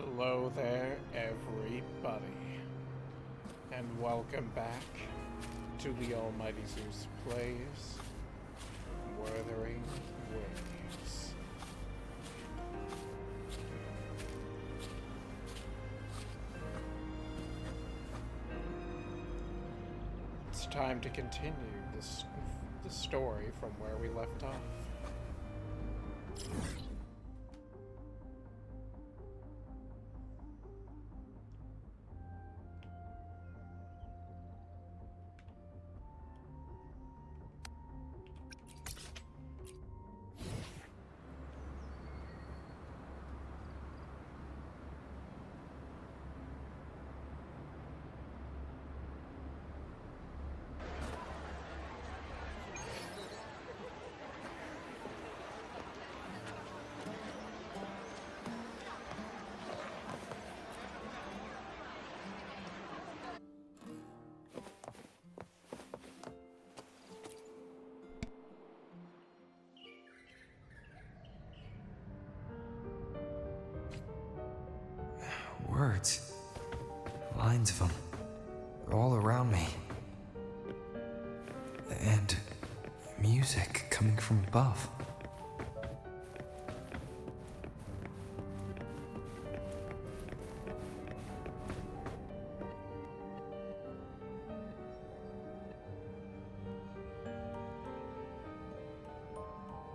Hello there, everybody, and welcome back to the Almighty Zeus Plays Wuthering Waves. It's time to continue the story from where we left off. Words. Lines of them. They're all around me. And music coming from above.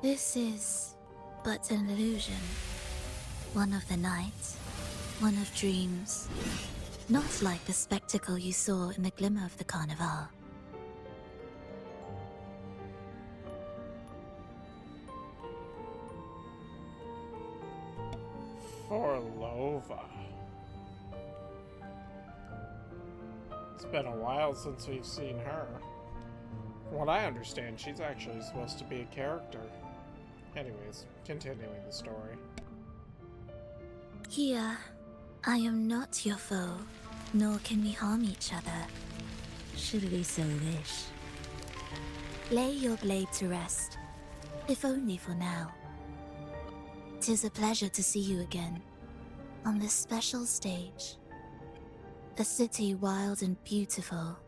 This is but an illusion. One of the nights, one of dreams. Not like the spectacle you saw in the glimmer of the Carnival. Forlova. It's been a while since we've seen her. From what I understand, she's actually supposed to be a character. Anyways, continuing the story. Here, I am not your foe, nor can we harm each other, should we so wish. Lay your blade to rest, if only for now. 'Tis a pleasure to see you again, on this special stage. A city wild and beautiful,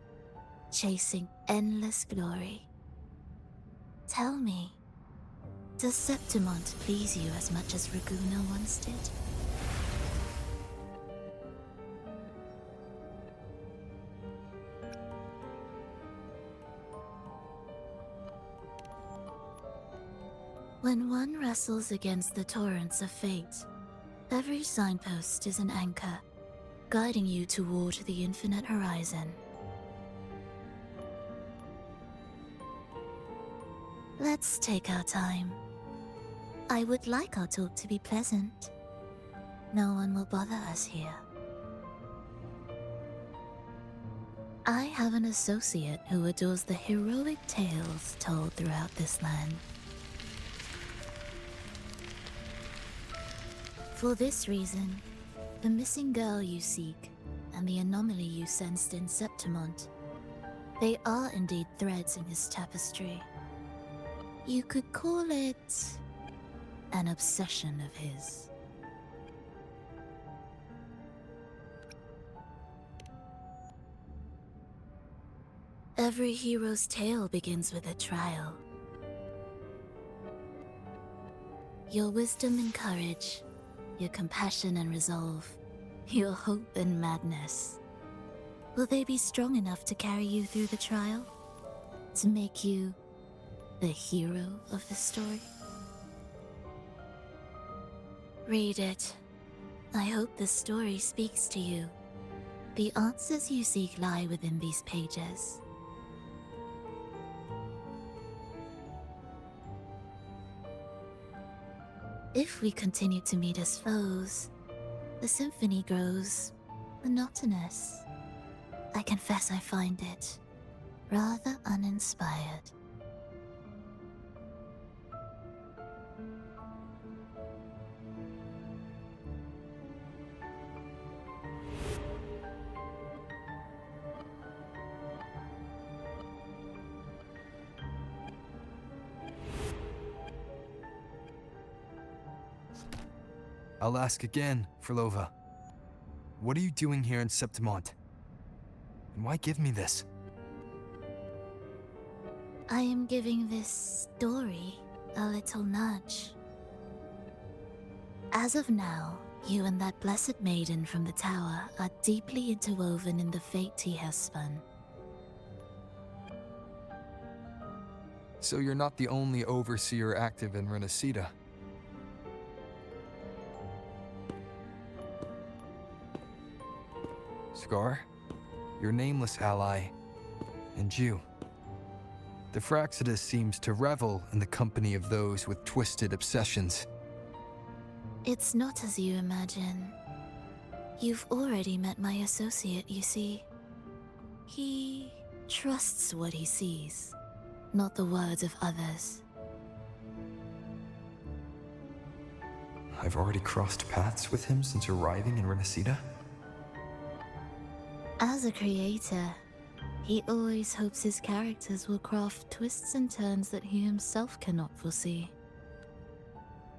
chasing endless glory. Tell me, does Septimont please you as much as Raguna once did? When one wrestles against the torrents of fate, every signpost is an anchor, guiding you toward the infinite horizon. Let's take our time. I would like our talk to be pleasant. No one will bother us here. I have an associate who adores the heroic tales told throughout this land. For this reason, the missing girl you seek and the anomaly you sensed in Septimont, they are indeed threads in his tapestry. You could call it an obsession of his. Every hero's tale begins with a trial. Your wisdom and courage, your compassion and resolve, your hope and madness. Will they be strong enough to carry you through the trial? To make you the hero of the story? Read it. I hope the story speaks to you. The answers you seek lie within these pages. If we continue to meet as foes, the symphony grows monotonous. I confess I find it rather uninspired. I'll ask again, Forlova. What are you doing here in Septimont? And why give me this? I am giving this story a little nudge. As of now, you and that blessed maiden from the tower are deeply interwoven in the fate he has spun. So you're not the only overseer active in Renacida. Scar, your nameless ally, and you. The Fraxidus seems to revel in the company of those with twisted obsessions. It's not as you imagine. You've already met my associate, you see. He trusts what he sees, not the words of others. I've already crossed paths with him since arriving in Renacida. As a creator, he always hopes his characters will craft twists and turns that he himself cannot foresee.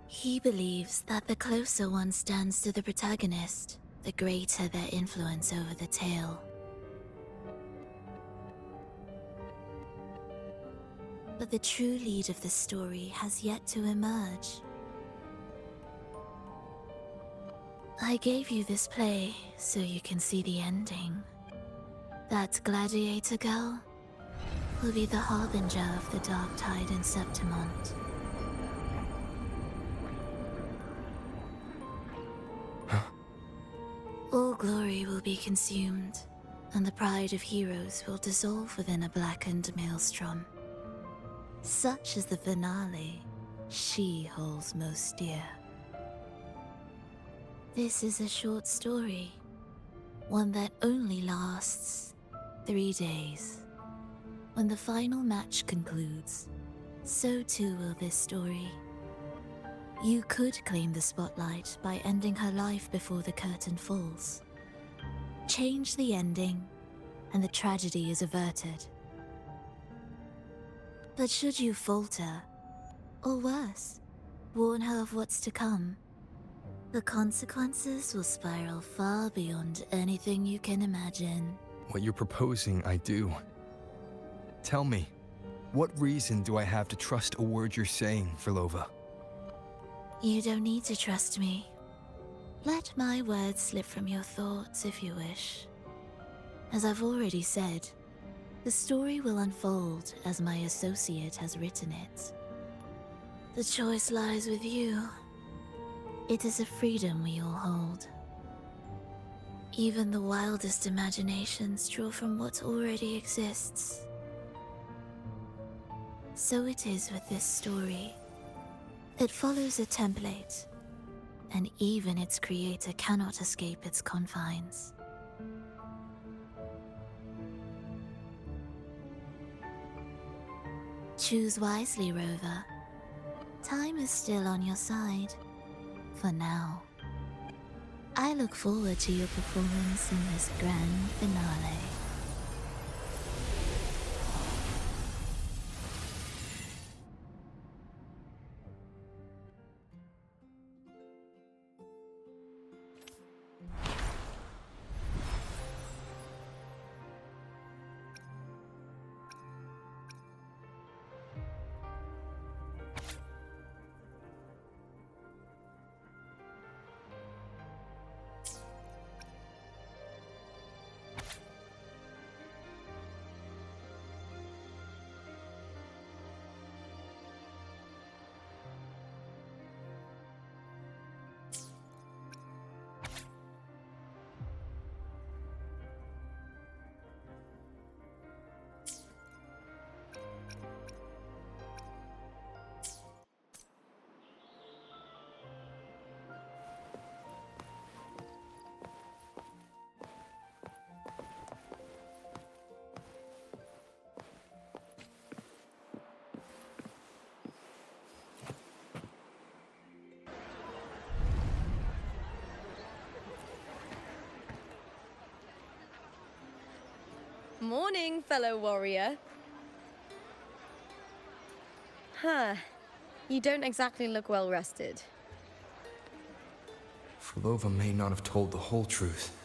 He believes that the closer one stands to the protagonist, the greater their influence over the tale. But the true lead of the story has yet to emerge. I gave you this play so you can see the ending. That gladiator girl will be the harbinger of the dark tide in Septimont. All glory will be consumed, and the pride of heroes will dissolve within a blackened maelstrom. Such is the finale she holds most dear. This is a short story, one that only lasts 3 days. When the final match concludes, so too will this story. You could claim the spotlight by ending her life before the curtain falls. Change the ending, and the tragedy is averted. But should you falter, or worse, warn her of what's to come, the consequences will spiral far beyond anything you can imagine. What you're proposing, I do. Tell me, what reason do I have to trust a word you're saying, Firlova? You don't need to trust me. Let my words slip from your thoughts if you wish. As I've already said, the story will unfold as my associate has written it. The choice lies with you. It is a freedom we all hold. Even the wildest imaginations draw from what already exists. So it is with this story. It follows a template, and even its creator cannot escape its confines. Choose wisely, Rover. Time is still on your side, for now. I look forward to your performance in this grand finale. Morning, fellow warrior. Huh. You don't exactly look well rested. Firlova may not have told the whole truth,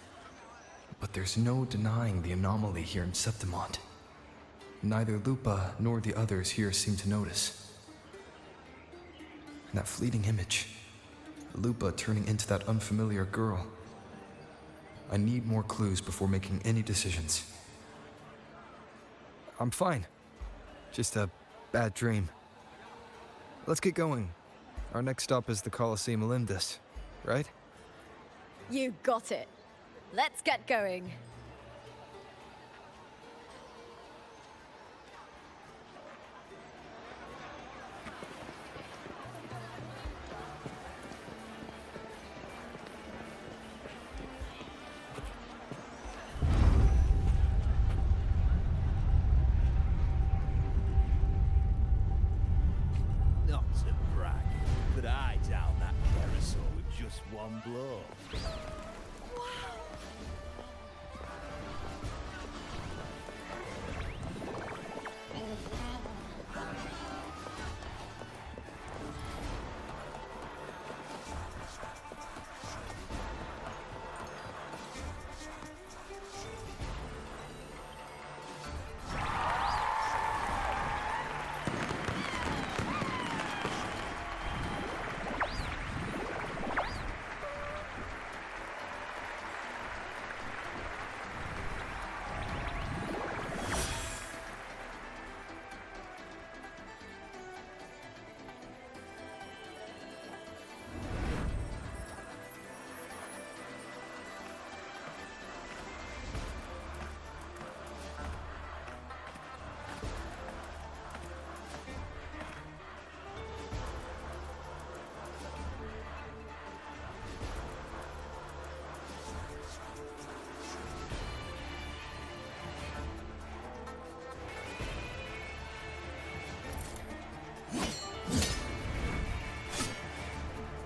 But there's no denying the anomaly here in Septimont. Neither Lupa nor the others here seem to notice. And that fleeting image, Lupa turning into that unfamiliar girl. I need more clues before making any decisions. I'm fine. Just a bad dream. Let's get going. Our next stop is the Colosseum Olympus, right? You got it. Let's get going. Not to brag, but I down that carousel with just one blow.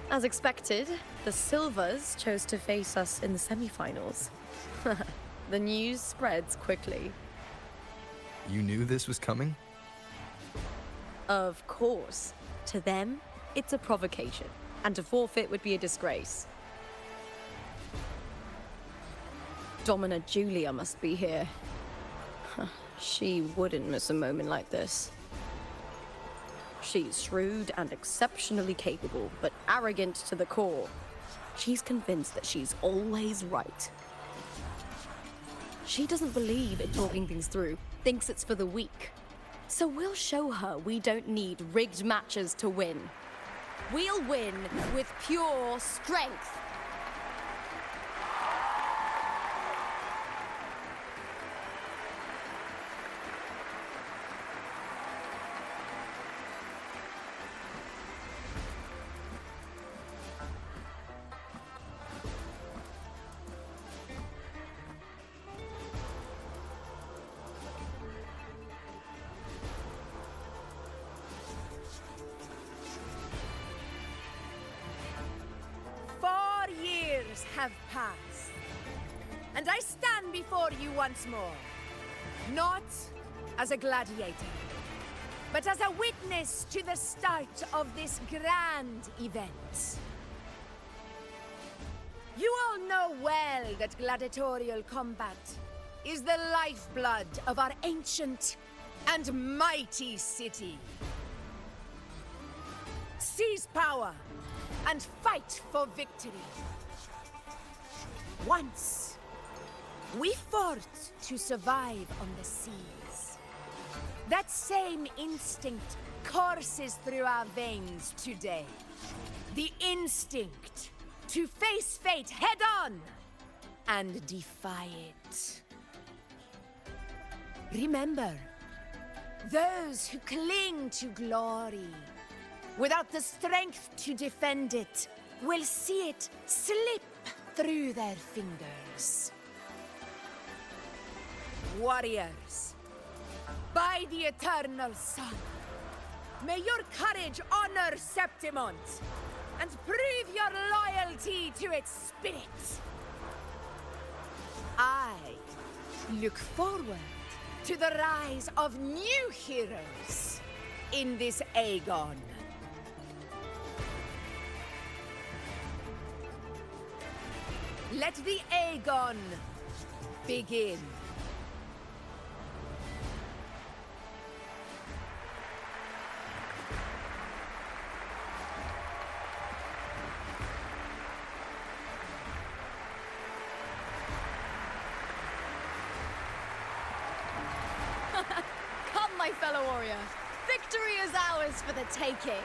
As expected, the Silvers chose to face us in the semi-finals. The news spreads quickly. You knew this was coming? Of course. To them, it's a provocation, and to forfeit would be a disgrace. Domina Julia must be here. She wouldn't miss a moment like this. She's shrewd and exceptionally capable, but arrogant to the core. She's convinced that she's always right. She doesn't believe in talking things through, thinks it's for the weak. So we'll show her we don't need rigged matches to win. We'll win with pure strength. Have passed, and I stand before you once more, not as a gladiator, but as a witness to the start of this grand event. You all know well that gladiatorial combat is the lifeblood of our ancient and mighty city. Seize power and fight for victory. Once, we fought to survive on the seas. That same instinct courses through our veins today. The instinct to face fate head-on and defy it. Remember, those who cling to glory without the strength to defend it will see it slip through their fingers. Warriors, by the eternal sun, may your courage honor Septimont and prove your loyalty to its spirit. I look forward to the rise of new heroes in this Aegon. Let the Aegon begin. Come, my fellow warrior. Victory is ours for the taking.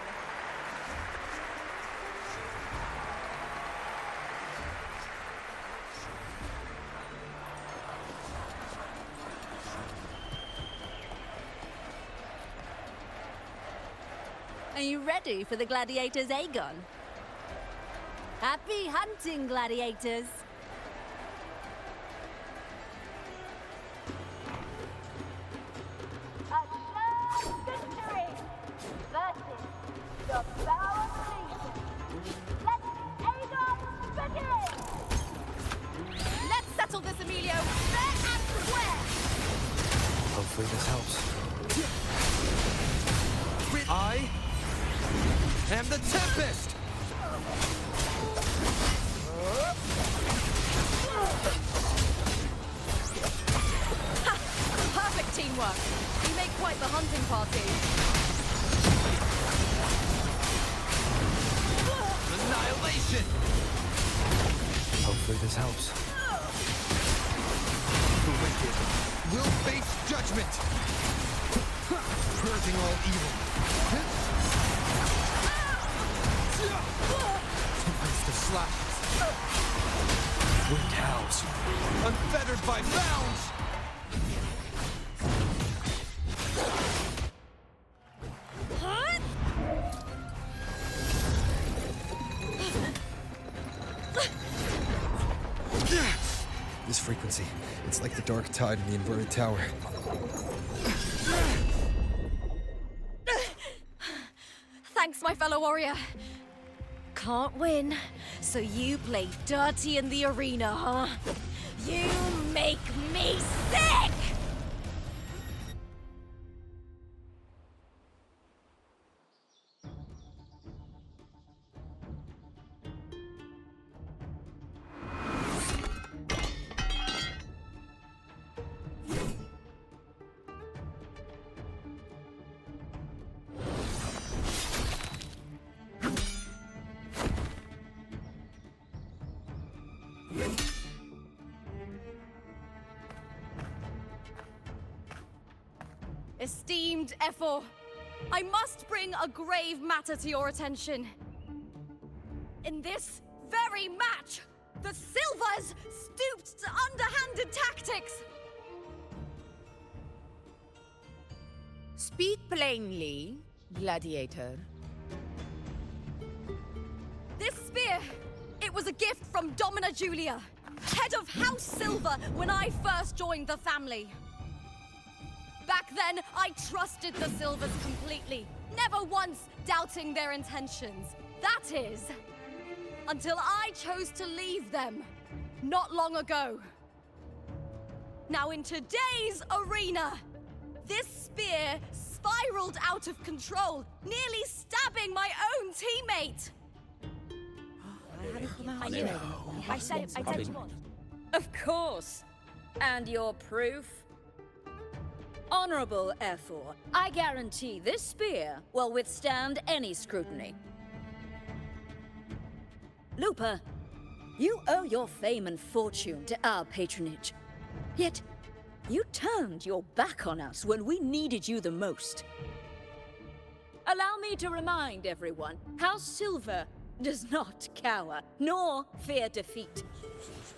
Are you ready for the gladiators, Aegon? Happy hunting, gladiators! Victory versus the Bow of Legion. Let Aegon begin! Let's settle this, Emilio, fair and square! Hopefully this helps. I am the Tempest! Perfect teamwork. You make quite the hunting party. Annihilation! Hopefully this helps. The wicked will face judgment! Purging all evil. Tempest of slashes. Wind howls. Unfettered by bounds! This frequency, it's like the dark tide in the inverted tower. Thanks, my fellow warrior. Can't win, so you play dirty in the arena, huh? You make me sick! Esteemed Ephor, I must bring a grave matter to your attention. In this very match, the Silvers stooped to underhanded tactics. Speak plainly, gladiator. This spear, it was a gift from Domina Julia, head of House Silver when I first joined the family. Back then, I trusted the Silvers completely, never once doubting their intentions. That is, until I chose to leave them, not long ago. Now in today's arena, this spear spiraled out of control, nearly stabbing my own teammate. I said you want. Of course. And your proof? Honorable Ephor, I guarantee this spear will withstand any scrutiny. Lupa, you owe your fame and fortune to our patronage. Yet, you turned your back on us when we needed you the most. Allow me to remind everyone, House Silver does not cower, nor fear defeat.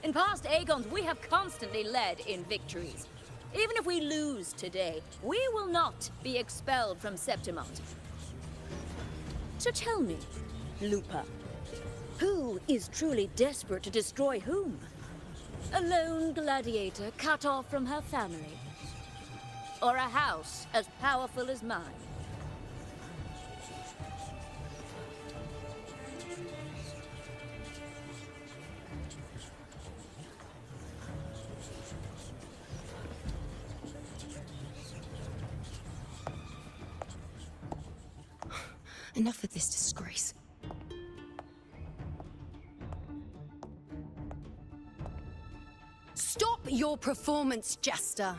In past Aegons, we have constantly led in victories. Even if we lose today, we will not be expelled from Septimont. So tell me, Lupa, who is truly desperate to destroy whom? A lone gladiator cut off from her family? Or a house as powerful as mine? Enough of this disgrace. Stop Your performance, Jester.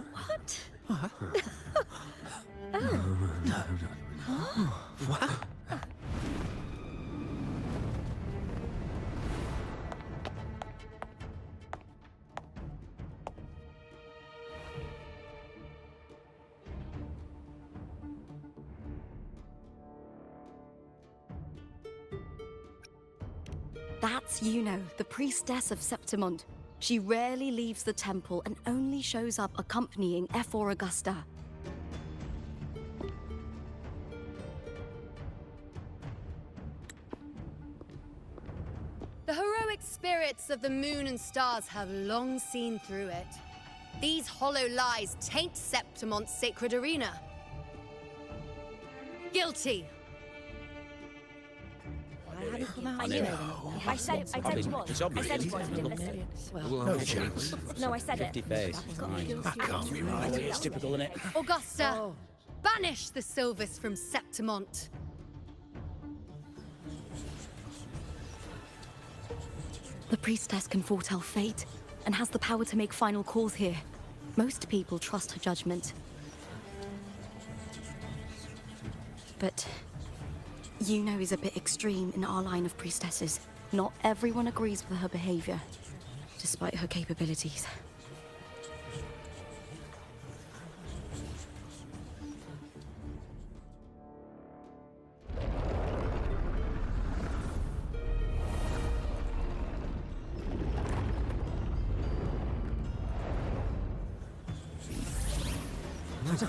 What? That's Yuno, the priestess of Septimond. She rarely leaves the temple and only shows up accompanying F4 Augusta. The heroic spirits of the moon and stars have long seen through it. These hollow lies taint Septimont's sacred arena. Guilty. I said it was. It's I obvious. said it was. You didn't listen. No chance. No, I said it. 50 face. That can't be right. It's typical, isn't it? Augusta, banish the Silvers from Septimont. The priestess can foretell fate and has the power to make final calls here. Most people trust her judgment. But Yuno is a bit extreme in our line of priestesses. Not everyone agrees with her behavior, despite her capabilities.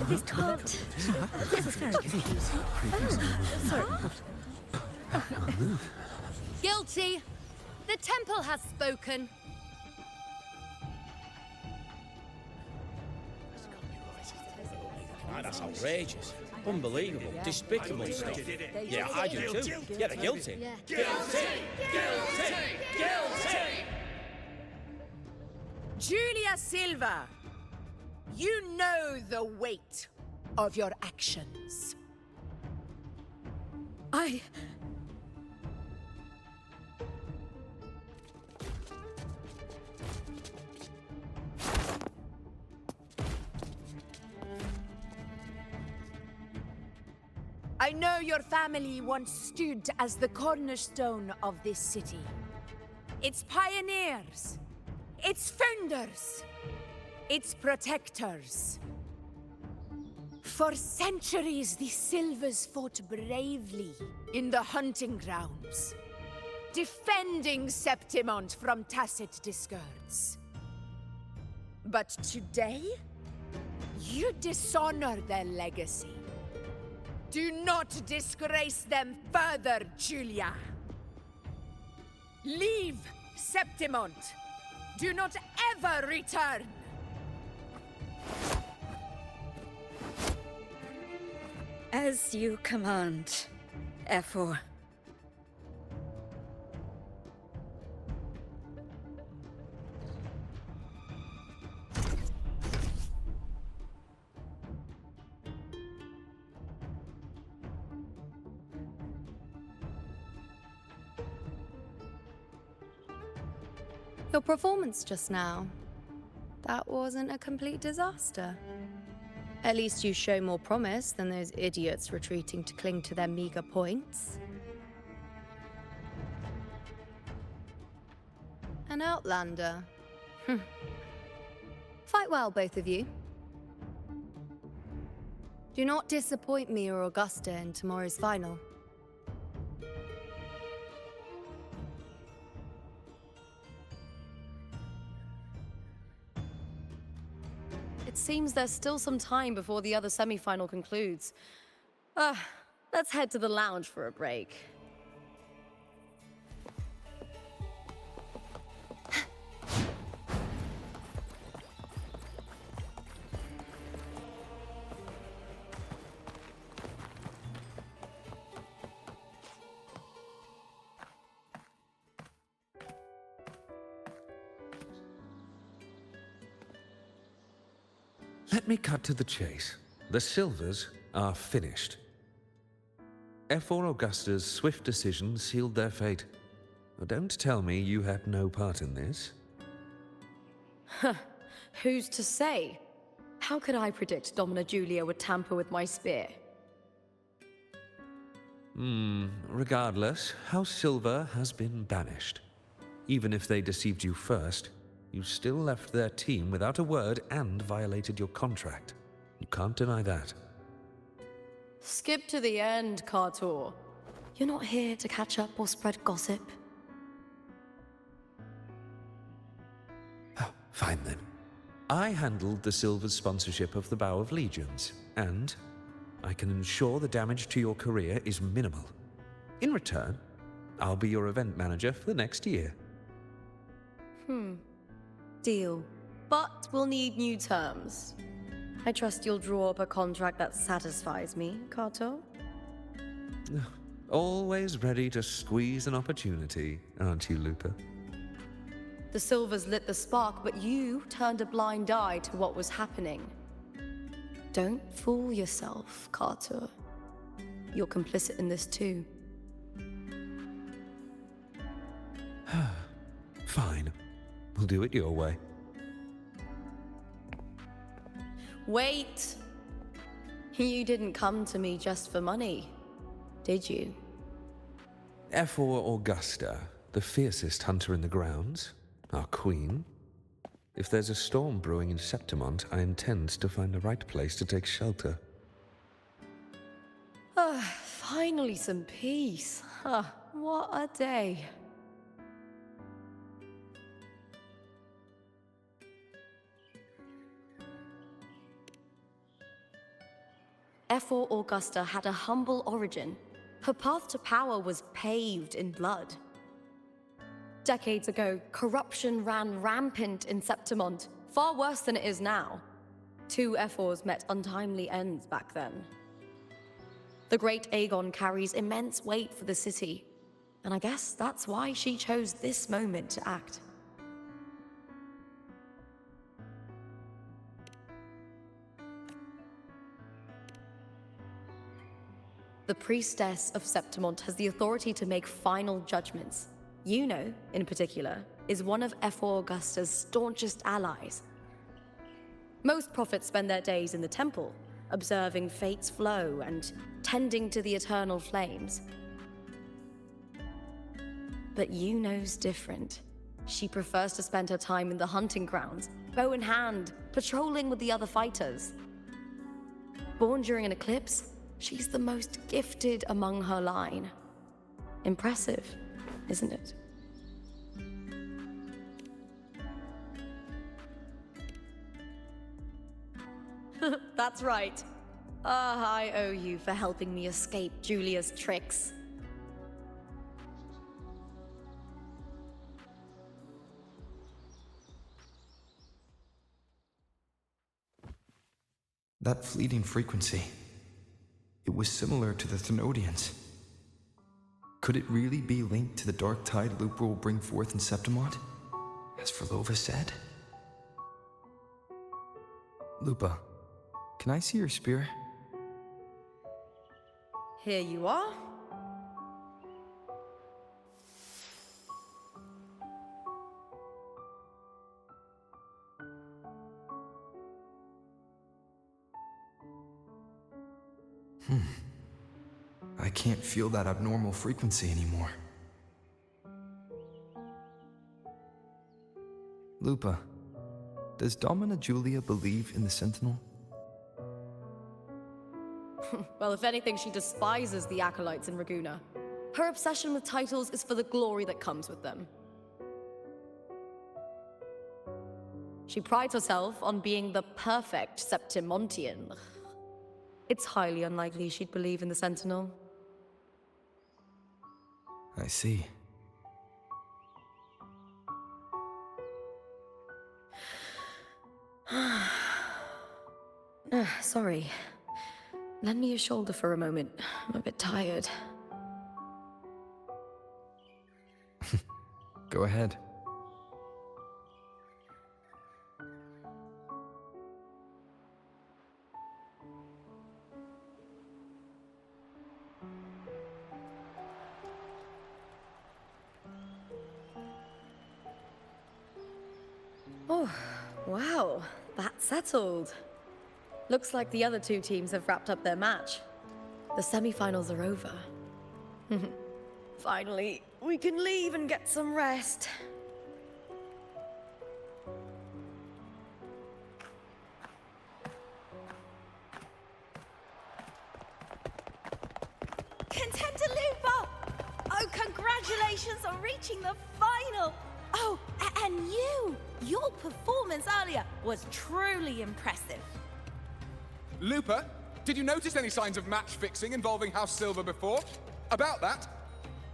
This can't. This is very confusing. Sorry. Guilty. The temple has spoken. That's outrageous. Unbelievable. Despicable stuff. Yeah, I do too. Yeah, they're guilty. Guilty! Guilty! Guilty! Julia Silva, you know the weight of your actions. I know your family once stood as the cornerstone of this city. Its pioneers, its founders, its protectors. For centuries, the Silvers fought bravely in the hunting grounds, defending Septimont from tacit discards. But today, you dishonor their legacy. Do not disgrace them further, Julia. Leave Septimont. Do not ever return. As you command, F4. Your performance just now, that wasn't a complete disaster. At least you show more promise than those idiots retreating to cling to their meager points. An outlander. Fight well, both of you. Do not disappoint me or Augusta in tomorrow's final. It seems there's still some time before the other semi-final concludes. Let's head to the lounge for a break. Let me cut to the chase. The Silvers are finished. F4 Augusta's swift decision sealed their fate. don't tell me you had no part in this. Who's to say? How could I predict Domina Julia would tamper with my spear? Regardless, House Silver has been banished. Even if they deceived you first, you still left their team without a word and violated your contract. You can't deny that. Skip to the end, Kartor. You're not here to catch up or spread gossip. Oh, fine then. I handled the Silver's sponsorship of the Bow of Legions, and I can ensure the damage to your career is minimal. In return, I'll be your event manager for the next year. Deal. But we'll need new terms. I trust you'll draw up a contract that satisfies me, Kato? Always ready to squeeze an opportunity, aren't you, Lupa? The Silvers lit the spark, but you turned a blind eye to what was happening. Don't fool yourself, Carter. You're complicit in this too. Fine. We'll do it your way. Wait! You didn't come to me just for money, did you? F4 Augusta, the fiercest hunter in the grounds, our queen. If there's a storm brewing in Septimont, I intend to find the right place to take shelter. Finally some peace. What a day. F4 Augusta had a humble origin. Her path to power was paved in blood. Decades ago, corruption ran rampant in Septimont, far worse than it is now. 2 F4s met untimely ends back then. The Great Aegon carries immense weight for the city, and I guess that's why she chose this moment to act. The Priestess of Septimont has the authority to make final judgments. Yuno, in particular, is one of F4 Augusta's staunchest allies. Most prophets spend their days in the temple, observing fate's flow and tending to the eternal flames. But Yuno's different. She prefers to spend her time in the hunting grounds, bow in hand, patrolling with the other fighters. Born during an eclipse, she's the most gifted among her line. Impressive, isn't it? That's right. I owe you for helping me escape Julia's tricks. That fleeting frequency. It was similar to the Thenodians. Could it really be linked to the dark tide Lupa will bring forth in Septimont, as Verlova said? Lupa, can I see your spear? Here you are. I can't feel that abnormal frequency anymore. Lupa, does Domina Julia believe in the Sentinel? Well, if anything, she despises the acolytes in Raguna. Her obsession with titles is for the glory that comes with them. She prides herself on being the perfect Septimontian. It's highly unlikely she'd believe in the Sentinel. I see. Sorry. Lend me your shoulder for a moment. I'm a bit tired. Go ahead. Oh, wow. That's settled. Looks like the other two teams have wrapped up their match. The semi-finals are over. Finally, we can leave and get some rest. Contender Lupa! Oh, congratulations on reaching the final! Oh, and you! Your performance earlier was truly impressive. Looper, did you notice any signs of match fixing involving House Silver before? About that?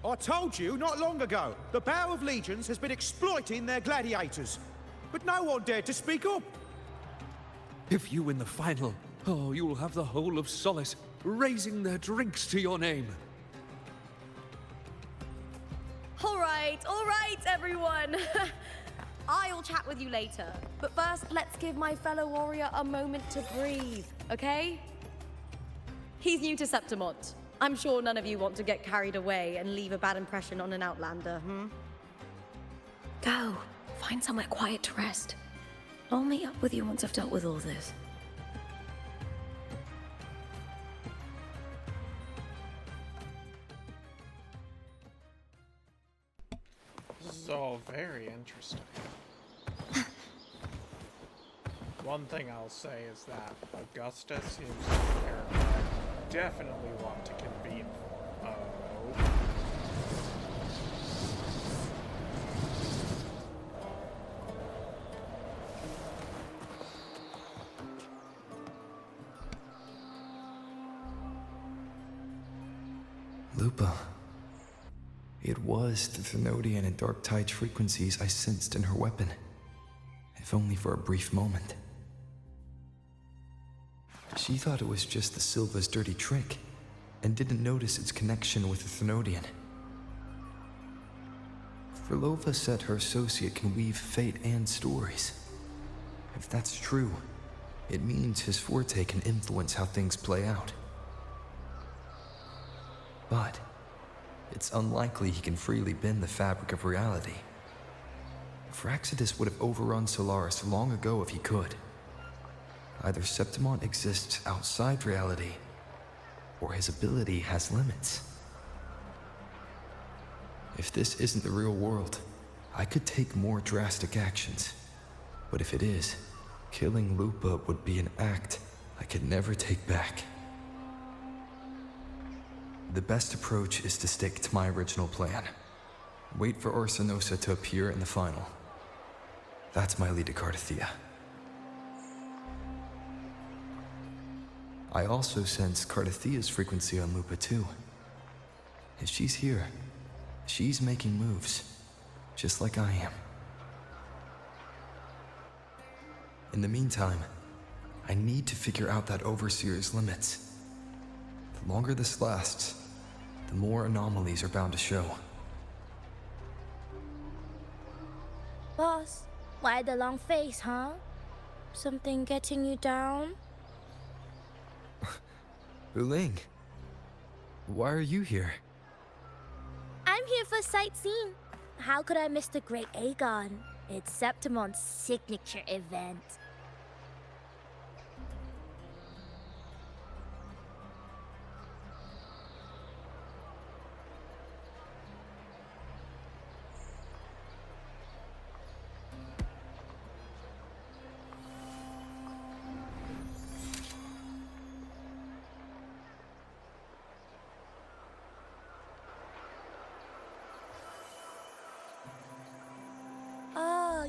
I told you not long ago, the Bow of Legions has been exploiting their gladiators. But no one dared to speak up. If you win the final, oh, you'll have the whole of Solace raising their drinks to your name. All right, everyone. I'll chat with you later. But first, let's give my fellow warrior a moment to breathe, okay? He's new to Septimont. I'm sure none of you want to get carried away and leave a bad impression on an outlander, Go. Find somewhere quiet to rest. I'll meet up with you once I've dealt with all this. So very interesting. One thing I'll say is that Augusta seems like a character I definitely want to convene for. Lupa. It was the Thenodian and Dark Tide frequencies I sensed in her weapon, if only for a brief moment. She thought it was just the Silva's dirty trick, and didn't notice its connection with the Thenodian. Frolova said her associate can weave fate and stories. If that's true, it means his forte can influence how things play out. But it's unlikely he can freely bend the fabric of reality. Fraxidus would have overrun Solaris long ago if he could. Either Septimont exists outside reality, or his ability has limits. If this isn't the real world, I could take more drastic actions. But if it is, killing Lupa would be an act I could never take back. The best approach is to stick to my original plan. Wait for Orsinosa to appear in the final. That's my lead to Cardathia. I also sense Cardathia's frequency on Lupa too. If she's here, she's making moves, just like I am. In the meantime, I need to figure out that Overseer's limits. The longer this lasts, the more anomalies are bound to show. Boss, why the long face, huh? Something getting you down? Wuthering, why are you here? I'm here for sightseeing. How could I miss the Great Aegon? It's Septimont's signature event.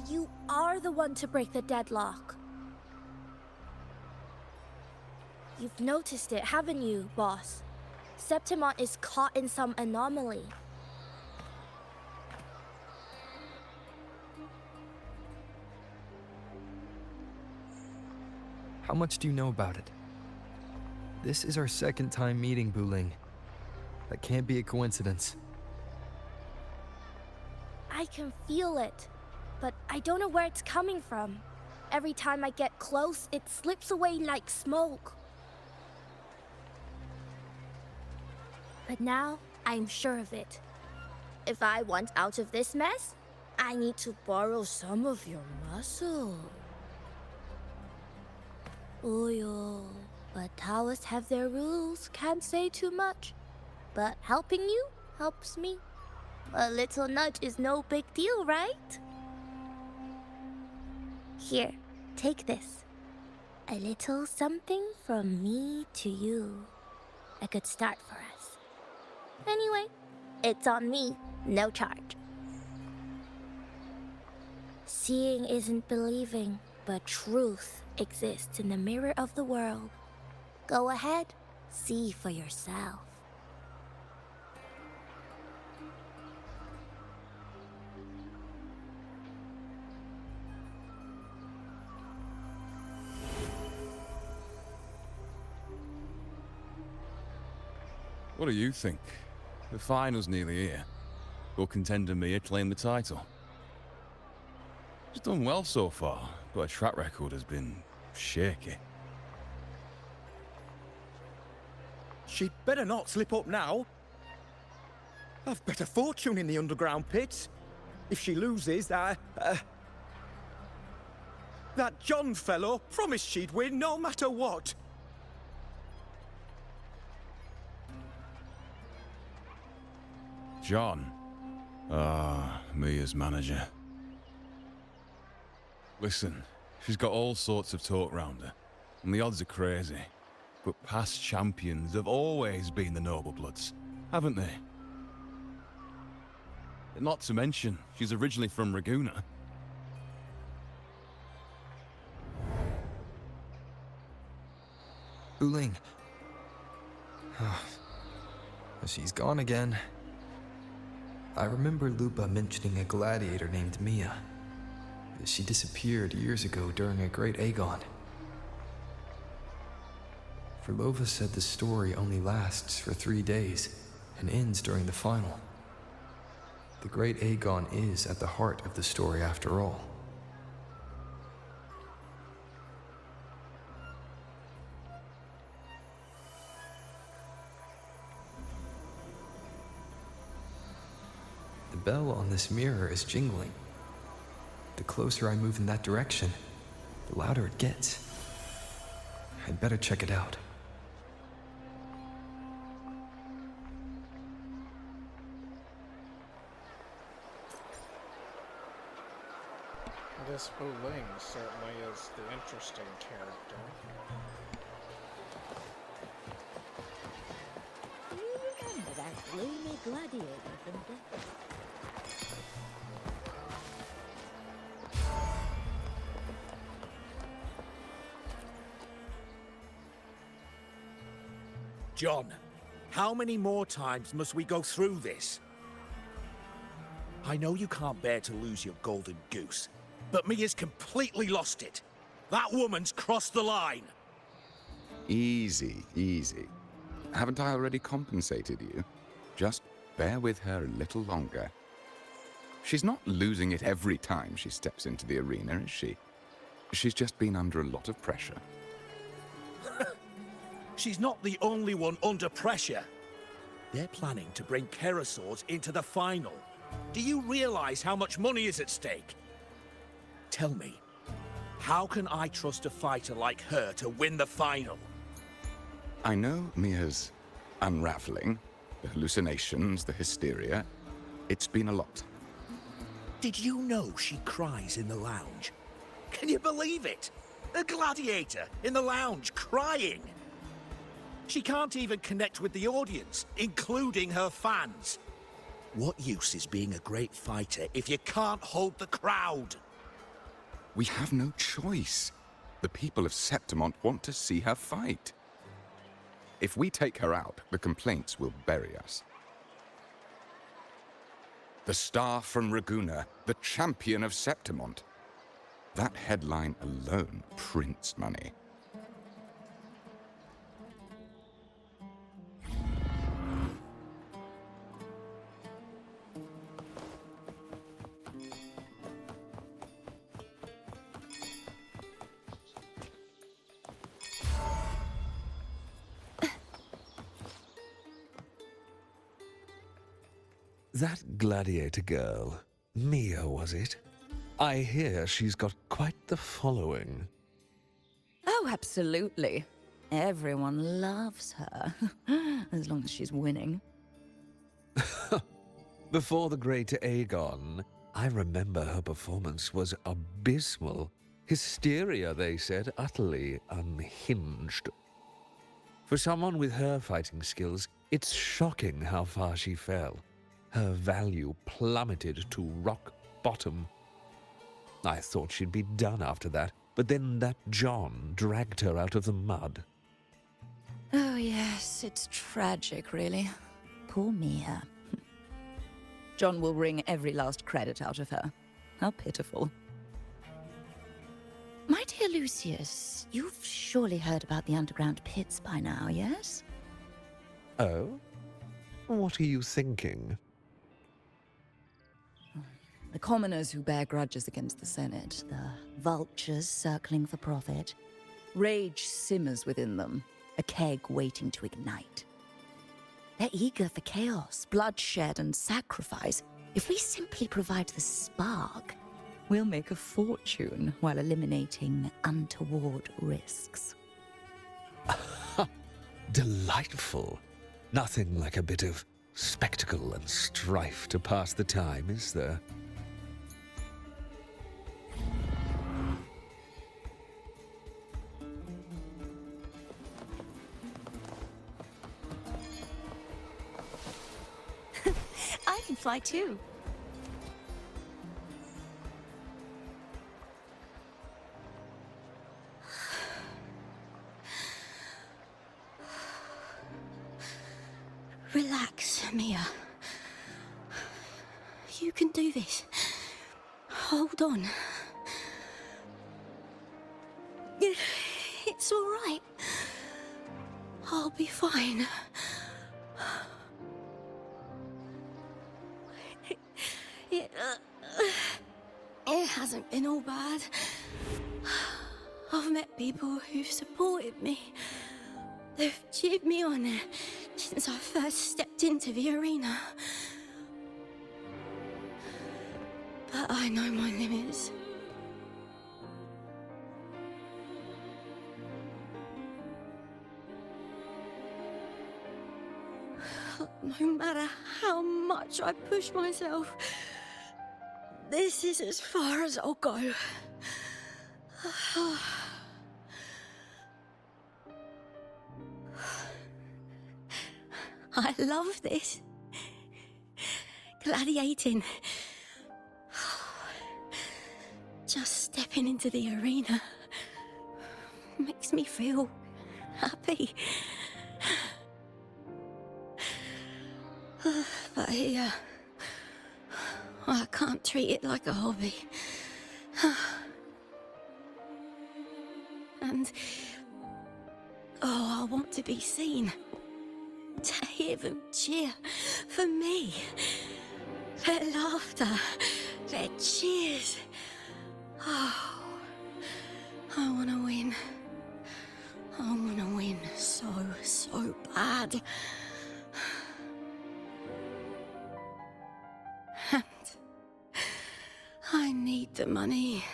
You are the one to break the deadlock. You've noticed it, haven't you, boss? Septimont is caught in some anomaly. How much do you know about it? This is our second time meeting, Wuthering. That can't be a coincidence. I can feel it, but I don't know where it's coming from. Every time I get close, it slips away like smoke. But now, I'm sure of it. If I want out of this mess, I need to borrow some of your muscle. Oyo, but Taoists have their rules. Can't say too much. But helping you helps me. A little nudge is no big deal, right? Here, take this. A little something from me to you. A good start for us. Anyway, it's on me, no charge. Seeing isn't believing, but truth exists in the mirror of the world. Go ahead, see for yourself. What do you think? The final's nearly here. Will contender Mia claim the title? She's done well so far, but her track record has been shaky. She'd better not slip up now. I've bet a fortune in the underground pits. If she loses, that John fellow promised she'd win no matter what. John? Ah, Mia's manager. Listen, she's got all sorts of talk round her, and the odds are crazy. But past champions have always been the noble bloods, haven't they? Not to mention, she's originally from Raguna. Wuling. She's gone again. I remember Lupa mentioning a gladiator named Mia. She disappeared years ago during a great Aegon. Verlova said the story only lasts for 3 days and ends during the final. The great Aegon is at the heart of the story after all. The bell on this mirror is jingling. The closer I move in that direction, the louder it gets. I'd better check it out. This Wuling certainly is the interesting character. Do you remember that gloomy gladiator from Death? John, how many more times must we go through this? I know you can't bear to lose your golden goose, but Mia's completely lost it. That woman's crossed the line. Easy, easy. Haven't I already compensated you? Just bear with her a little longer. She's not losing it every time she steps into the arena, is she? She's just been under a lot of pressure. She's not the only one under pressure. They're planning to bring Kerasaurs into the final. Do you realize how much money is at stake? Tell me, how can I trust a fighter like her to win the final? I know Mia's unraveling, the hallucinations, the hysteria. It's been a lot. Did you know she cries in the lounge? Can you believe it? A gladiator in the lounge crying. She can't even connect with the audience, including her fans. What use is being a great fighter if you can't hold the crowd? We have no choice. The people of Septimont want to see her fight. If we take her out, the complaints will bury us. The star from Raguna, the champion of Septimont. That headline alone prints money. That gladiator girl, Mia, was it? I hear she's got quite the following. Oh, absolutely. Everyone loves her, as long as she's winning. Before the great Aegon, I remember her performance was abysmal. Hysteria, they said, utterly unhinged. For someone with her fighting skills, it's shocking how far she fell. Her value plummeted to rock bottom. I thought she'd be done after that, but then that John dragged her out of the mud. Oh, yes, it's tragic, really. Poor Mia. John will wring every last credit out of her. How pitiful. My dear Lucius, you've surely heard about the underground pits by now, yes? Oh? What are you thinking? The commoners who bear grudges against the Senate, the vultures circling for profit. Rage simmers within them, a keg waiting to ignite. They're eager for chaos, bloodshed, and sacrifice. If we simply provide the spark, we'll make a fortune while eliminating untoward risks. Delightful. Nothing like a bit of spectacle and strife to pass the time, is there? I can fly too. Relax, Mia. You can do this. Hold on. It's all right. I'll be fine. It hasn't been all bad. I've met people who've supported me. They've cheered me on since I first stepped into the arena. But I know my limits. No matter how much I push myself, this is as far as I'll go. I love this. Gladiating. Just stepping into the arena makes me feel happy. But here, I can't treat it like a hobby. And, I want to be seen. To hear them cheer for me. Their laughter, their cheers. Oh, I want to win. I want to win so bad. And I need the money.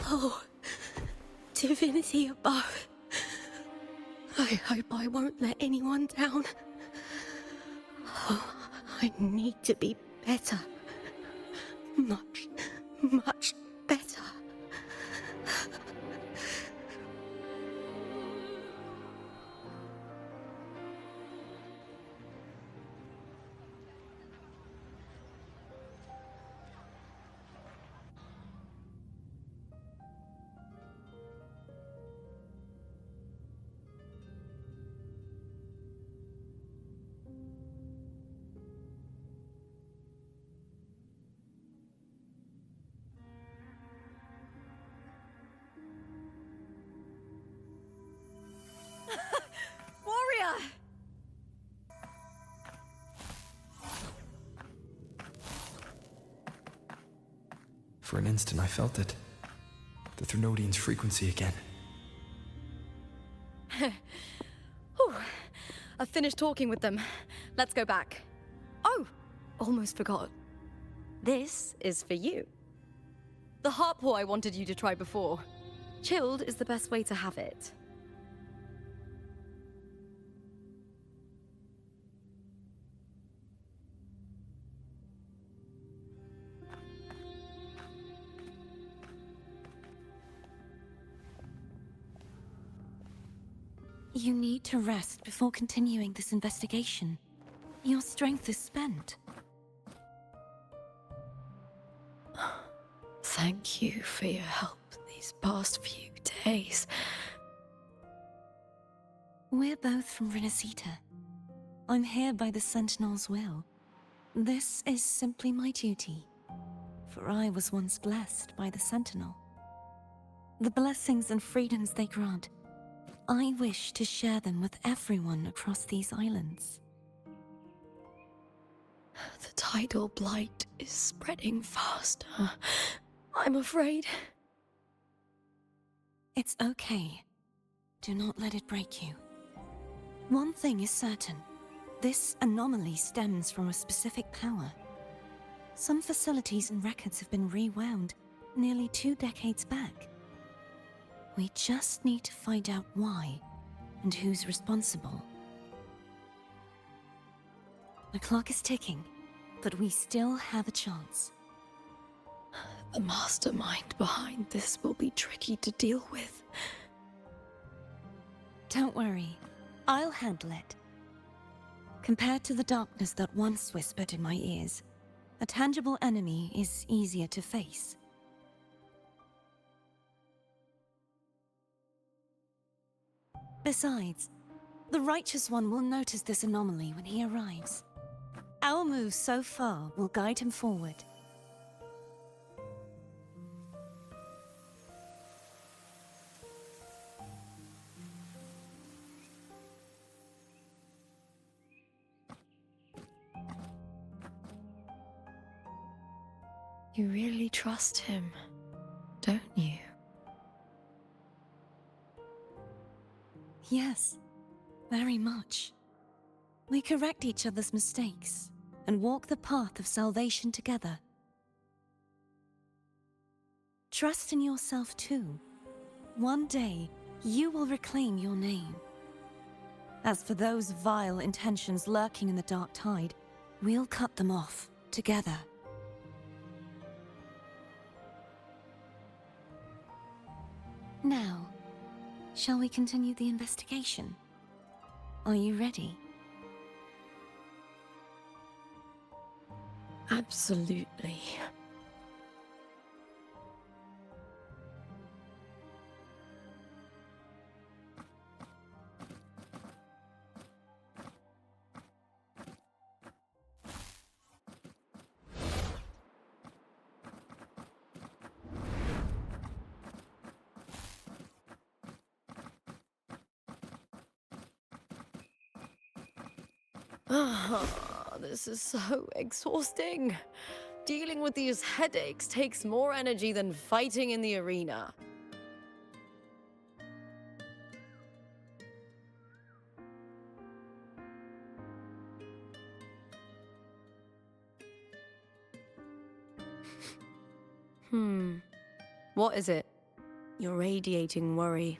Oh, divinity above. I hope I won't let anyone down. Oh, I need to be better. Much better. spear! For an instant, I felt it. The Thrunodian's frequency again. Whew. I've finished talking with them. Let's go back. Oh, almost forgot. This is for you. The harpor I wanted you to try before. Chilled is the best way to have it. You need to rest before continuing this investigation. Your strength is spent. Thank you for your help these past few days. We're both from Renacita. I'm here by the Sentinel's will. This is simply my duty, for I was once blessed by the Sentinel. The blessings and freedoms they grant, I wish to share them with everyone across these islands. The tidal blight is spreading faster. I'm afraid. It's okay. Do not let it break you. One thing is certain. This anomaly stems from a specific power. Some facilities and records have been rewound nearly 2 decades back. We just need to find out why and who's responsible. The clock is ticking, but we still have a chance. The mastermind behind this will be tricky to deal with. Don't worry, I'll handle it. Compared to the darkness that once whispered in my ears, a tangible enemy is easier to face. Besides, the Righteous One will notice this anomaly when he arrives. Our moves so far will guide him forward. You really trust him, don't you? Yes, very much. We correct each other's mistakes and walk the path of salvation together. Trust in yourself too. One day, you will reclaim your name. As for those vile intentions lurking in the dark tide, we'll cut them off together. Now, shall we continue the investigation? Are you ready? Absolutely. This is so exhausting. Dealing with these headaches takes more energy than fighting in the arena. What is it? You're radiating worry.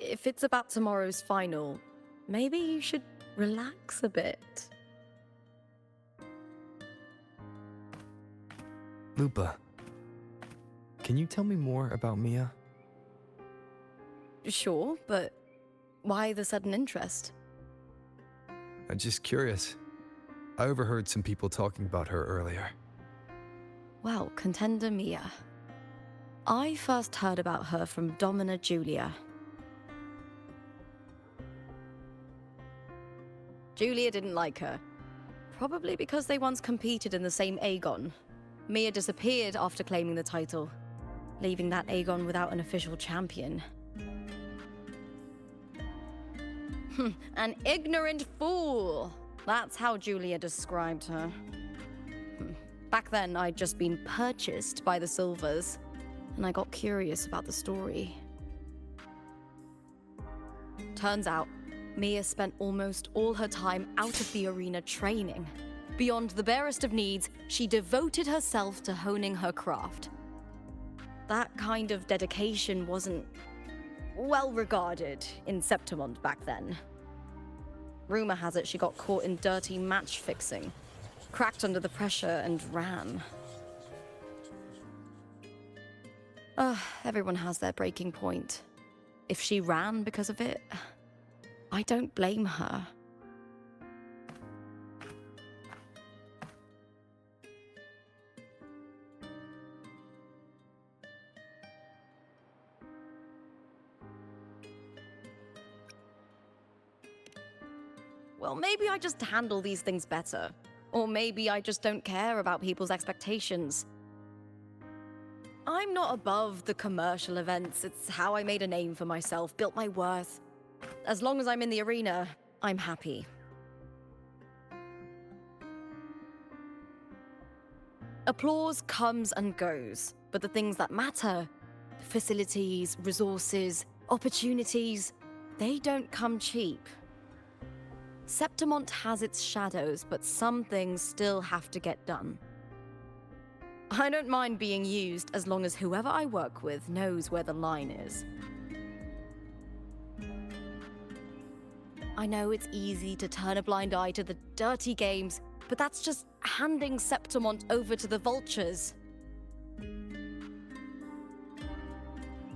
If it's about tomorrow's final, maybe you should relax a bit. Lupa, can you tell me more about Mia? Sure, but why the sudden interest? I'm just curious. I overheard some people talking about her earlier. Well, Contender Mia. I first heard about her from Domina Julia. Julia didn't like her. Probably because they once competed in the same Aegon. Mia disappeared after claiming the title, leaving that Aegon without an official champion. An ignorant fool. That's how Julia described her. Back then, I'd just been purchased by the Silvers, and I got curious about the story. Turns out, Mia spent almost all her time out of the arena training. Beyond the barest of needs, she devoted herself to honing her craft. That kind of dedication wasn't well regarded in Septimond back then. Rumor has it she got caught in dirty match fixing, cracked under the pressure, and ran. Everyone has their breaking point. If she ran because of it, I don't blame her. Well, maybe I just handle these things better. Or maybe I just don't care about people's expectations. I'm not above the commercial events. It's how I made a name for myself, built my worth. As long as I'm in the arena, I'm happy. Applause comes and goes, but the things that matter, facilities, resources, opportunities, they don't come cheap. Septimont has its shadows, but some things still have to get done. I don't mind being used as long as whoever I work with knows where the line is. I know it's easy to turn a blind eye to the dirty games, but that's just handing Septimont over to the vultures.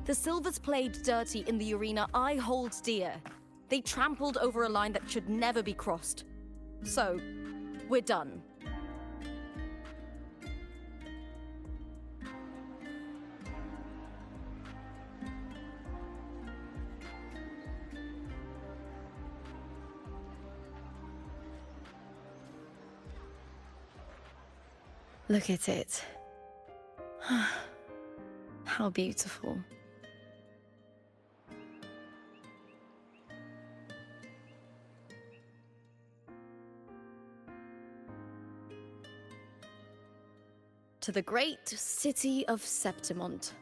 The Silvers played dirty in the arena I hold dear. They trampled over a line that should never be crossed. So, we're done. Look at it. How beautiful. To the great city of Septimont.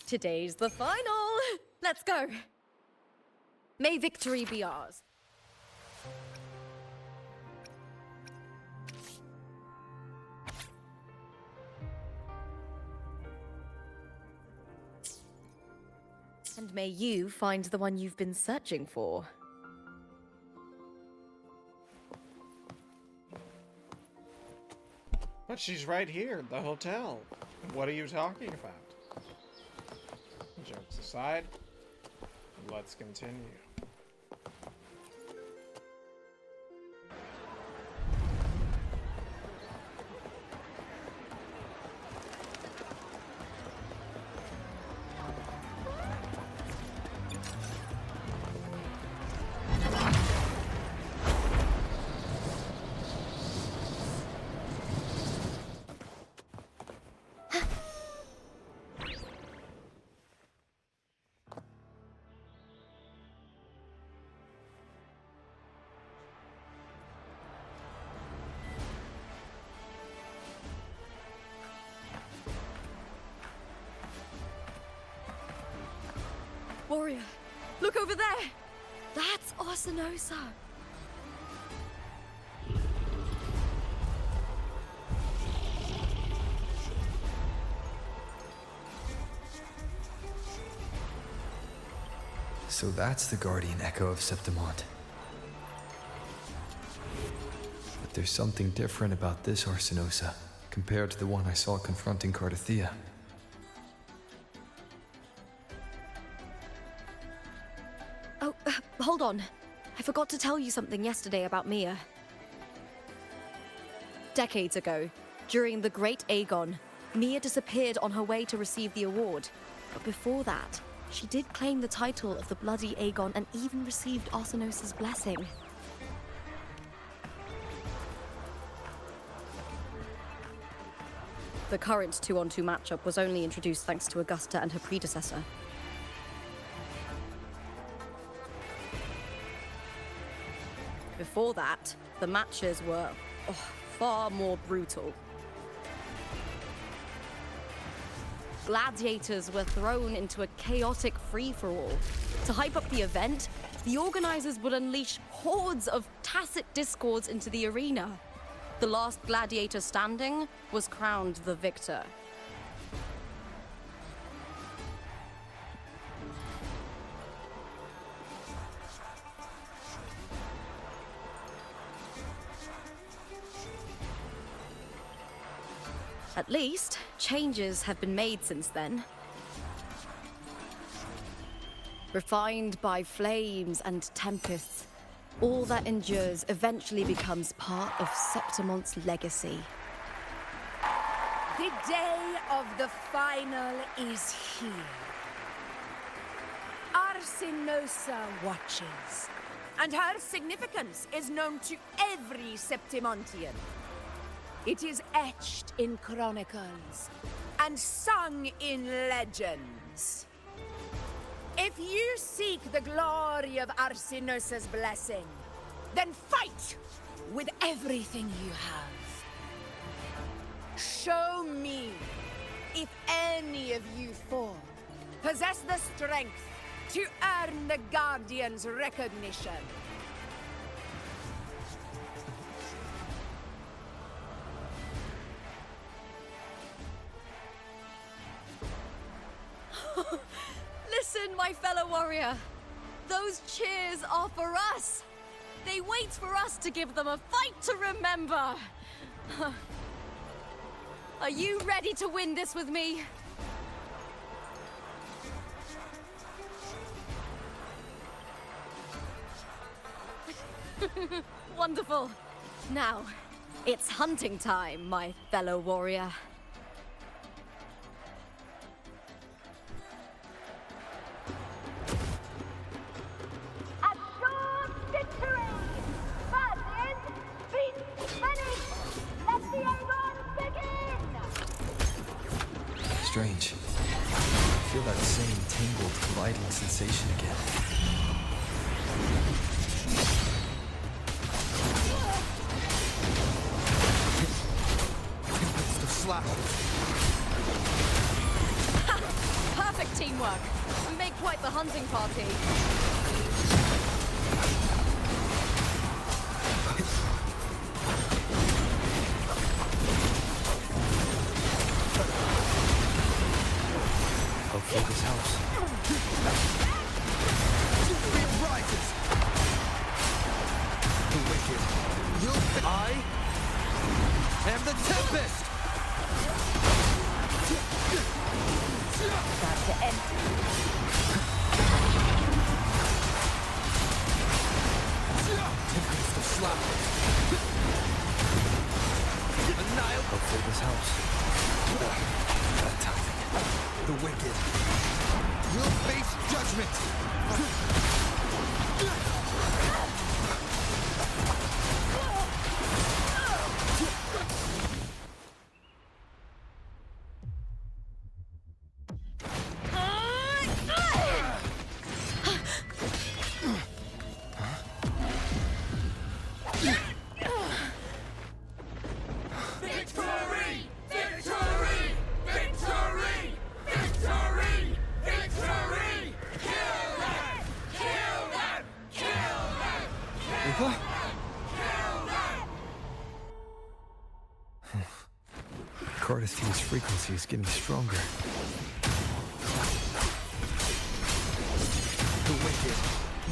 Today's the final! Let's go! May victory be ours. And may you find the one you've been searching for. But she's right here at the hotel. What are you talking about? Jokes aside, let's continue. Warrior, look over there! That's Arsinosa! So that's the guardian echo of Septimont. But there's something different about this Arsinosa compared to the one I saw confronting Cardathea. Oh, hold on. I forgot to tell you something yesterday about Mia. Decades ago, during the Great Aegon, Mia disappeared on her way to receive the award. But before that, she did claim the title of the Bloody Aegon and even received Arsinosa's blessing. the current 2-on-2 matchup was only introduced thanks to Augusta and her predecessor. Before that, the matches were far more brutal. Gladiators were thrown into a chaotic free-for-all. To hype up the event, the organizers would unleash hordes of tacit discords into the arena. The last gladiator standing was crowned the victor. At least, changes have been made since then. Refined by flames and tempests, all that endures eventually becomes part of Septimont's legacy. The day of the final is here. Arsinosa watches, and her significance is known to every Septimontian. It is etched in chronicles and sung in legends. If you seek the glory of Arsinosa's blessing, then fight with everything you have. Show me if any of you four possess the strength to earn the Guardian's recognition. Listen, my fellow warrior. Those cheers are for us. They wait for us to give them a fight to remember. Are you ready to win this with me? Wonderful. Now, it's hunting time, my fellow warrior. Strange. I feel that same tangled, gliding sensation again. Tempest of Slash. Perfect teamwork. We make quite the hunting party. Hopefully this helps. It rises! The wicked. I am the Tempest! About to end. Tempest of Slash. Annihilate. Hopefully this helps. Bad timing. The wicked will face judgment! Cardisthia's frequency is getting stronger. The wicked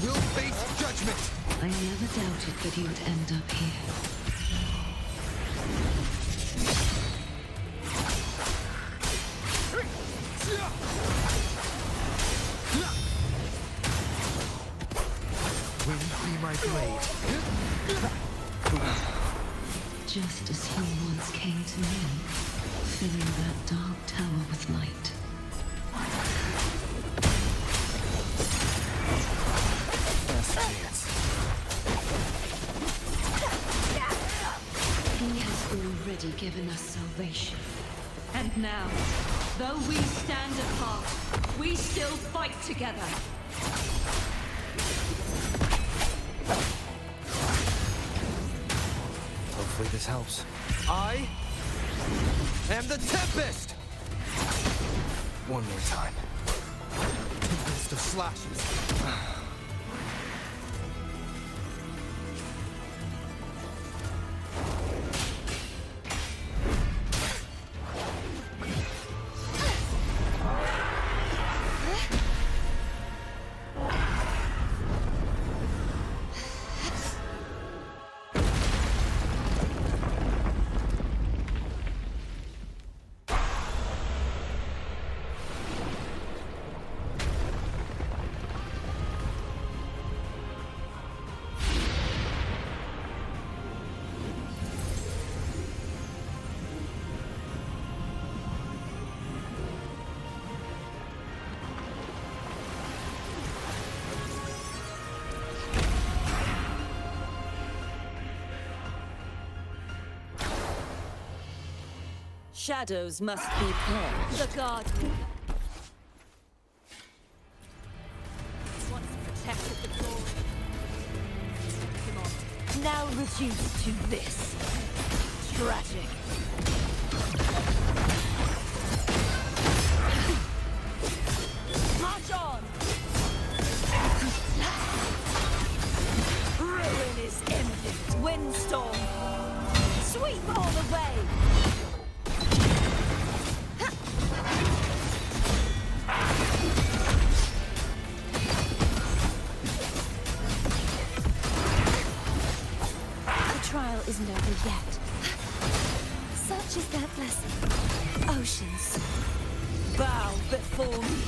will face judgment! I never doubted that you would end up here. Wind be my blade. Just as you once came to me, filling that dark tower with light. Last chance. He has already given us salvation. And now, though we stand apart, we still fight together. Hopefully this helps. I am the Tempest! One more time. Tempest of slashes. Shadows must be purged. The Guardian. Once protected the glory. Come on. Now reduced to this. Tragic. March on! Ruin is imminent. Windstorm. Sweep all the way. Trial isn't over yet. Such is their blessing. Oceans, Bow before me.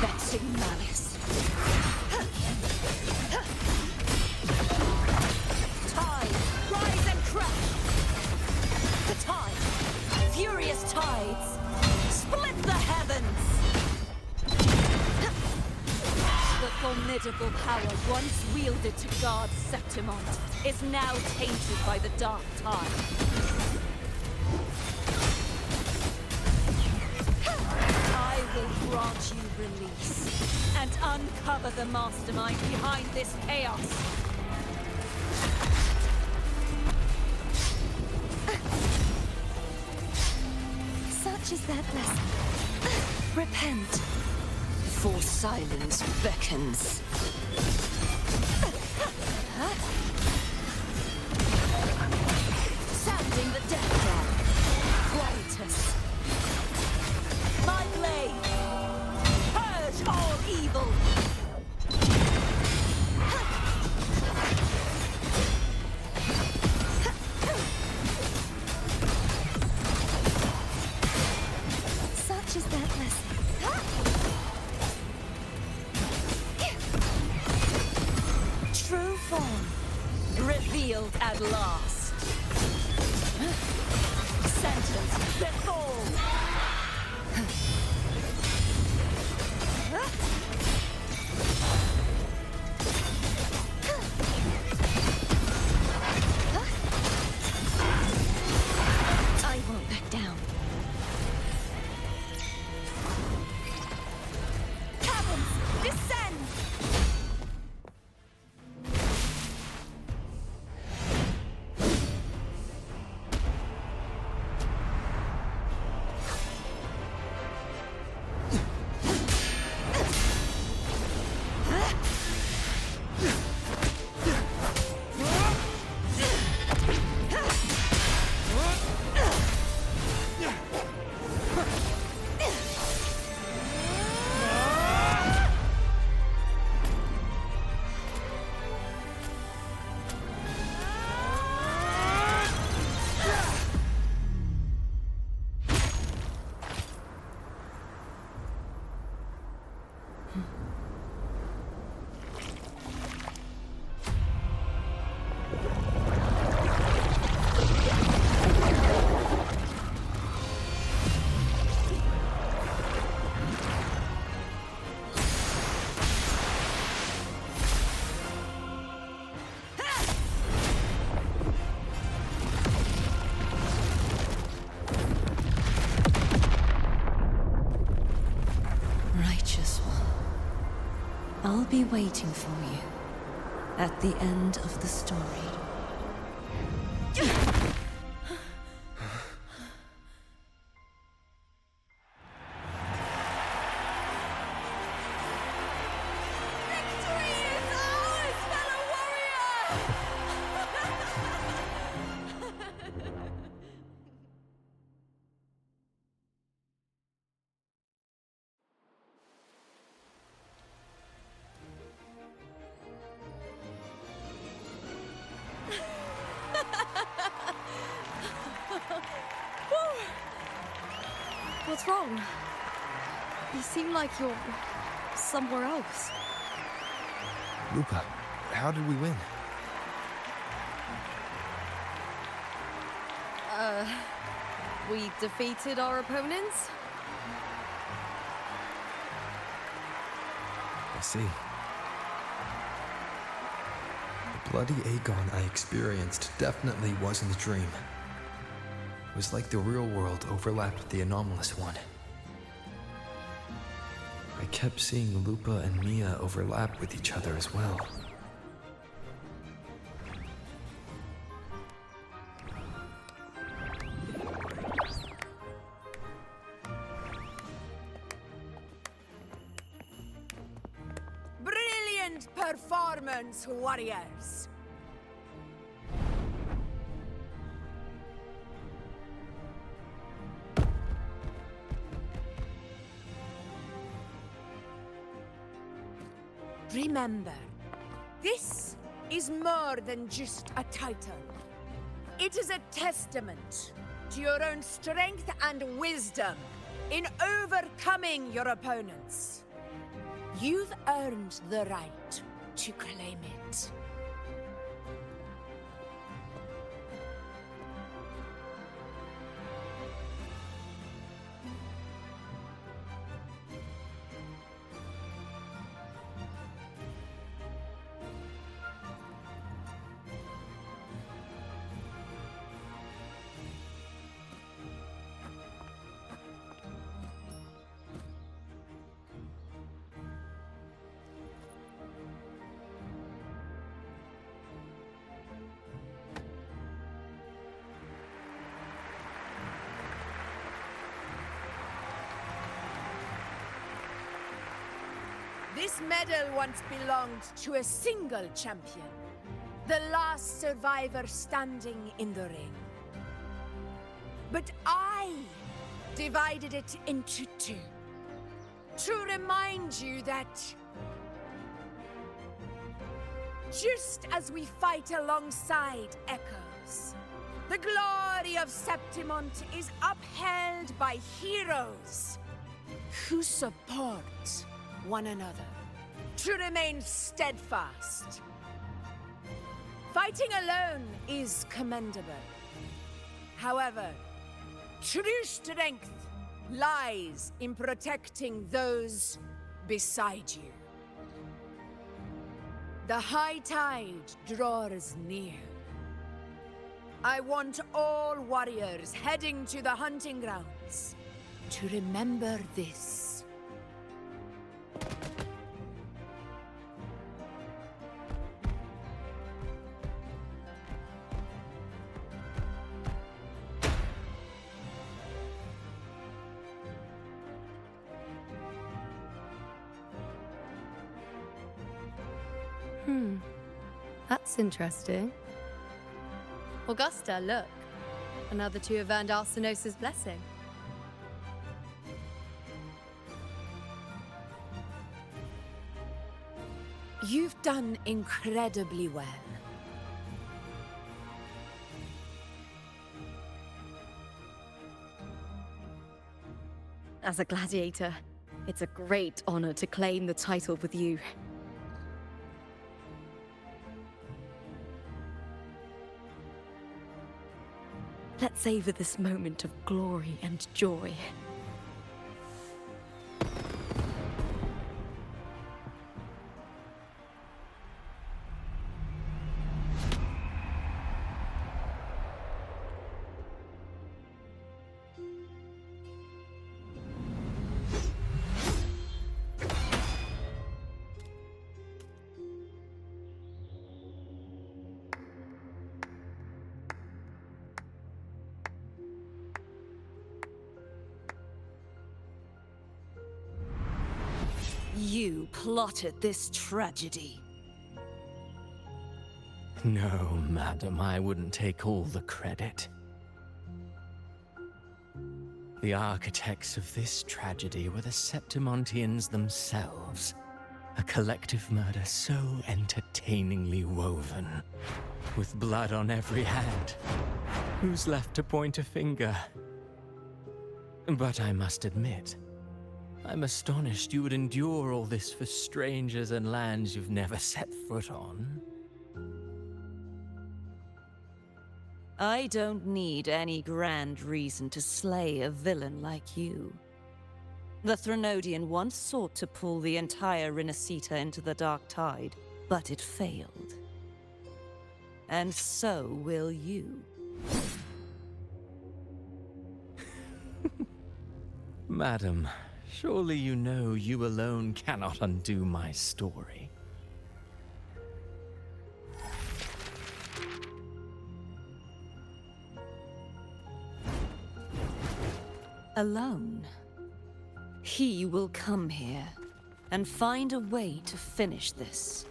Vexing malice. Tide, rise and crash. The tide, furious tides, split the heavens. The formidable power once wielded to guard Septimont is now tainted by the dark tide. I will grant you release and uncover the mastermind behind this chaos. such is their blessing. Repent. For silence beckons. Sounding the death bell. Quietus. My blade. Purge all evil. Such is their blessing. True form, revealed at last. Sentence befall. I won't back down. Caverns, descend! I'll be waiting for you at the end of the story. What's wrong? You seem like you're somewhere else. Lupa, how did we win? We defeated our opponents? I see. The bloody Aegon I experienced definitely wasn't a dream. It was like the real world overlapped with the anomalous one. I kept seeing Lupa and Mia overlap with each other as well. Brilliant performance, warriors! Remember, this is more than just a title. It is a testament to your own strength and wisdom in overcoming your opponents. You've earned the right to claim it. This medal once belonged to a single champion, the last survivor standing in the ring. But I divided it into two, to remind you that just as we fight alongside echoes, the glory of Septimont is upheld by heroes who support one another, to remain steadfast. Fighting alone is commendable. However, true strength lies in protecting those beside you. The high tide draws near. I want all warriors heading to the hunting grounds to remember this. That's interesting. Augusta, look. Another two have earned Arsenos's blessing. You've done incredibly well. As a gladiator, it's a great honor to claim the title with you. Let's savor this moment of glory and joy. You plotted this tragedy. No, madam, I wouldn't take all the credit. The architects of this tragedy were the Septimontians themselves. A collective murder so entertainingly woven, with blood on every hand. Who's left to point a finger? But I must admit, I'm astonished you would endure all this for strangers and lands you've never set foot on. I don't need any grand reason to slay a villain like you. The Threnodian once sought to pull the entire Rinascita into the Dark Tide, but it failed. And so will you. Madam, surely you know you alone cannot undo my story. Alone. He will come here and find a way to finish this.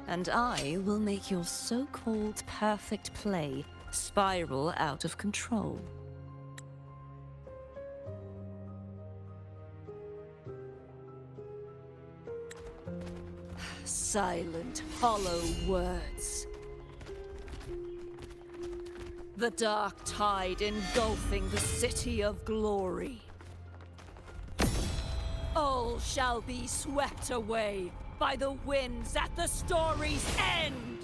And I will make your so-called perfect play spiral out of control. Silent, hollow words. The dark tide engulfing the city of glory. All shall be swept away by the winds at the story's end!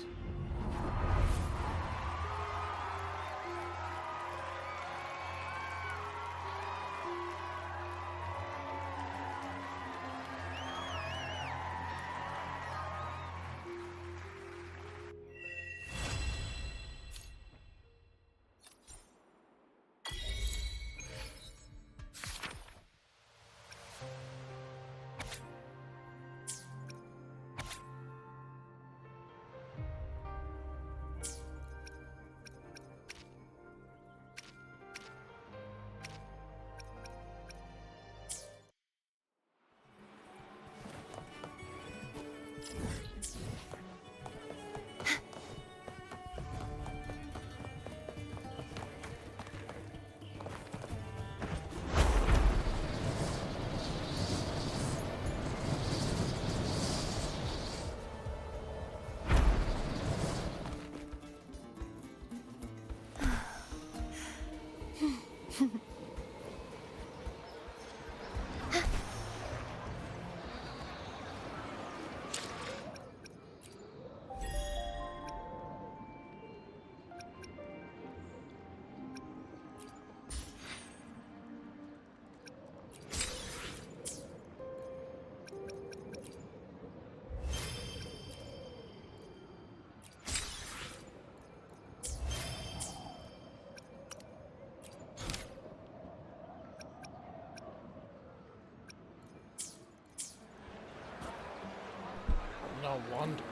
No wonder.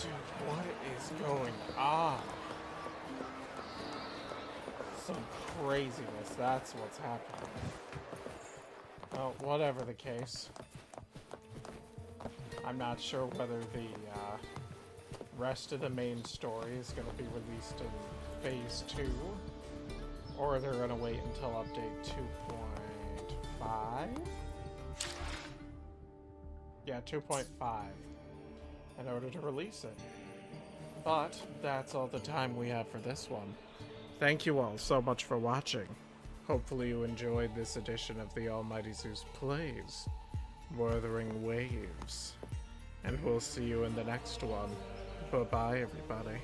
Dude, what is going on? Some craziness, that's what's happening. Well, whatever the case. I'm not sure whether the rest of the main story is going to be released in Phase 2, or they're going to wait until update 2.5? Yeah, 2.5 in order to release it. But that's all the time we have for this one. Thank you all so much for watching. Hopefully you enjoyed this edition of the Almighty Zeus Plays, Wuthering Waves. And we'll see you in the next one. Bye-bye, everybody.